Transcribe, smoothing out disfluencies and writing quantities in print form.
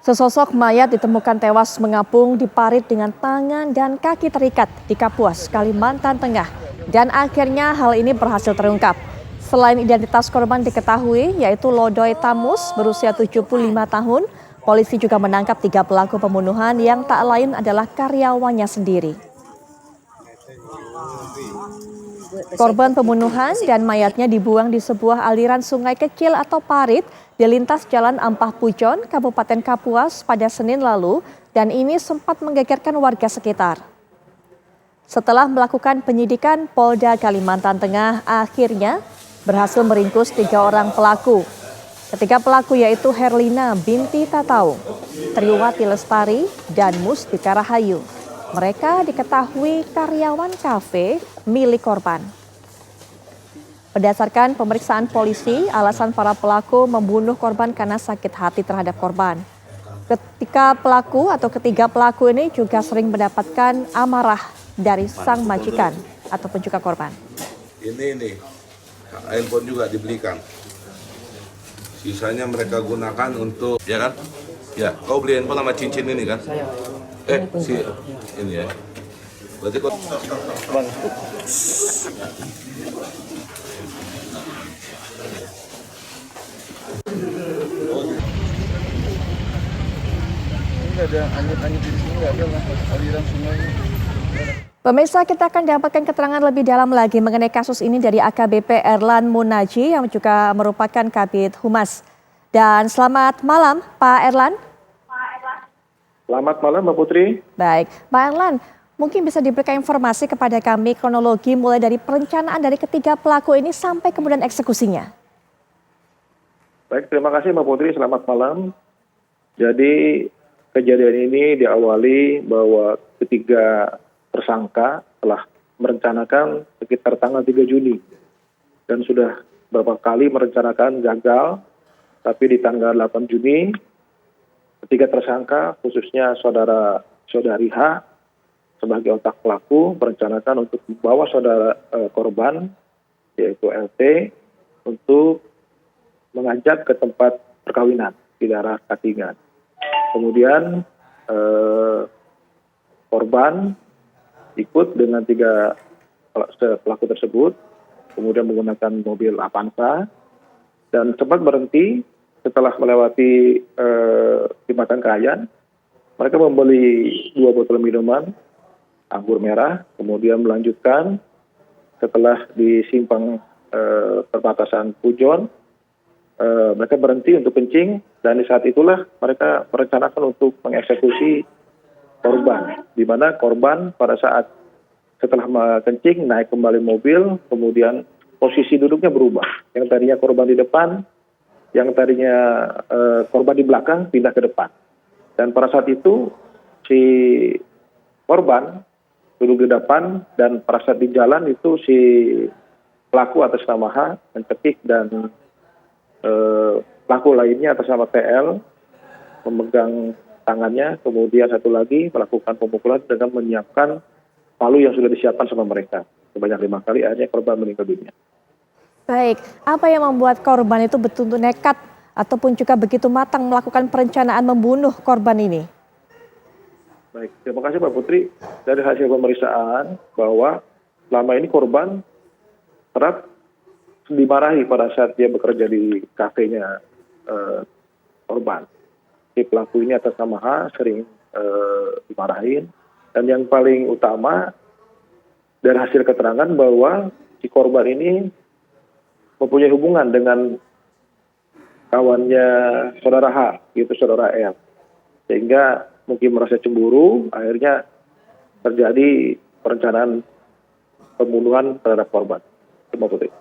Sesosok mayat ditemukan tewas mengapung di parit dengan tangan dan kaki terikat di Kapuas, Kalimantan Tengah. Dan akhirnya hal ini berhasil terungkap. Selain identitas korban diketahui, yaitu Lodoy Tamus berusia 75 tahun, polisi juga menangkap 3 pelaku pembunuhan yang tak lain adalah karyawannya sendiri. Korban pembunuhan dan mayatnya dibuang di sebuah aliran sungai kecil atau parit di lintas Jalan Ampah Pujon, Kabupaten Kapuas pada Senin lalu, dan ini sempat menggegerkan warga sekitar. Setelah melakukan penyidikan, Polda Kalimantan Tengah akhirnya berhasil meringkus 3 orang pelaku. Ketiga pelaku yaitu Herlina binti Tatau, Triwati Lestari, dan Mustika Rahayu. Mereka diketahui karyawan kafe milik korban. Berdasarkan pemeriksaan polisi, alasan para pelaku membunuh korban karena sakit hati terhadap korban. Ketiga pelaku ini juga sering mendapatkan amarah dari sang majikan ataupun juga korban. Ini handphone juga dibelikan. Sisanya mereka gunakan untuk, ya kan? Ya, kau beli handphone sama cincin ini kan? Ini ya. Berarti kau Bang. Enggak ada anyut-anyut di sini, enggak ada aliran sungai. Pemirsa, kita akan dapatkan keterangan lebih dalam lagi mengenai kasus ini dari AKBP Erlan Munaji yang juga merupakan Kabid Humas. Dan selamat malam Pak Erlan. Selamat malam Mbak Putri. Baik, Pak Erlan, mungkin bisa diberikan informasi kepada kami kronologi mulai dari perencanaan dari ketiga pelaku ini sampai kemudian eksekusinya. Baik, terima kasih Mbak Putri, selamat malam. Jadi kejadian ini diawali bahwa ketiga tersangka telah merencanakan sekitar tanggal 3 Juni. Dan sudah beberapa kali merencanakan gagal, tapi di tanggal 8 Juni ketiga tersangka khususnya saudari H sebagai otak pelaku merencanakan untuk membawa saudara korban yaitu LT untuk mengajak ke tempat perkawinan di daerah Katingan. Kemudian korban ikut dengan 3 pelaku tersebut, kemudian menggunakan mobil Avanza dan sempat berhenti setelah melewati jembatan Kahayan. Mereka membeli 2 botol minuman anggur merah, kemudian melanjutkan setelah di simpang perbatasan Pujon, mereka berhenti untuk kencing dan di saat itulah mereka merencanakan untuk mengeksekusi korban, di mana korban pada saat setelah kencing naik kembali mobil, kemudian posisi duduknya berubah. Yang tadinya korban di depan, yang tadinya korban di belakang pindah ke depan. Dan pada saat itu si korban duduk di depan dan pada saat di jalan itu si pelaku atas nama H mencekik dan pelaku lainnya atas nama TL memegang tangannya, kemudian satu lagi melakukan pemukulan dengan menyiapkan palu yang sudah disiapkan sama mereka. Sebanyak 5 kali akhirnya korban meninggal dunia. Baik, apa yang membuat korban itu betul-betul nekat ataupun juga begitu matang melakukan perencanaan membunuh korban ini? Baik, terima kasih Pak Putri. Dari hasil pemeriksaan bahwa selama ini korban kerap dimarahi pada saat dia bekerja di kafenya korban. Si pelaku ini atas nama H sering dimarahin. Dan yang paling utama dari hasil keterangan bahwa si korban ini mempunyai hubungan dengan kawannya saudara H, yaitu saudara L. Sehingga mungkin merasa cemburu, akhirnya terjadi perencanaan pembunuhan terhadap korban. Terima kasih.